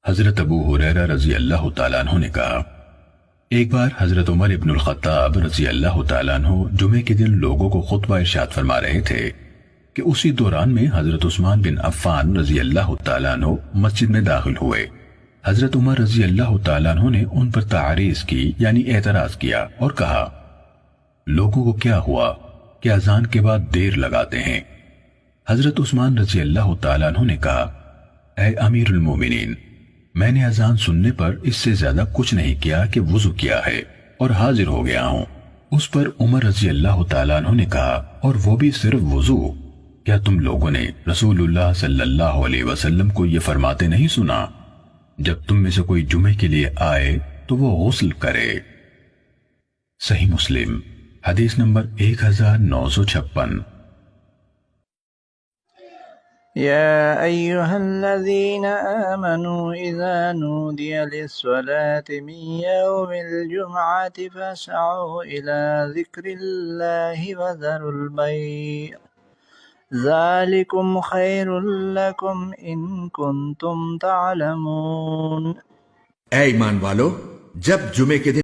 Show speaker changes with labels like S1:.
S1: حضرت ابو ہریرہ رضی اللہ تعالیٰ عنہ نے کہا، ایک بار حضرت عمر ابن الخطاب رضی اللہ تعالیٰ عنہ جمعے کے دن لوگوں کو خطبہ ارشاد فرما رہے تھے کہ اسی دوران میں حضرت عثمان بن عفان رضی اللہ تعالیٰ عنہ مسجد میں داخل ہوئے۔ حضرت عمر رضی اللہ تعالیٰ عنہ نے ان پر تعریض کی یعنی اعتراض کیا اور کہا، لوگوں کو کیا ہوا کہ اذان کے بعد دیر لگاتے ہیں؟ حضرت عثمان رضی اللہ تعالیٰ عنہ نے کہا، اے امیر المومنین، میں نے اذان سننے پر اس سے زیادہ کچھ نہیں کیا کہ وضو کیا ہے اور حاضر ہو گیا ہوں۔ اس پر عمر رضی اللہ تعالیٰ عنہ نے کہا، اور وہ بھی صرف وضو؟ کیا تم لوگوں نے رسول اللہ صلی اللہ علیہ وسلم کو یہ فرماتے نہیں سنا، جب تم میں سے کوئی جمعے کے لیے آئے تو وہ غسل کرے؟ صحیح مسلم حدیث نمبر 1956۔
S2: يا أيها الذين آمنوا إذا نودي للصلاة من يوم الجمعة فاسعوا إلى ذكر الله وذروا البيع ذلكم خير لكم إن كنتم تعلمون۔
S3: اے ایمان والو، جب جمعے کے دن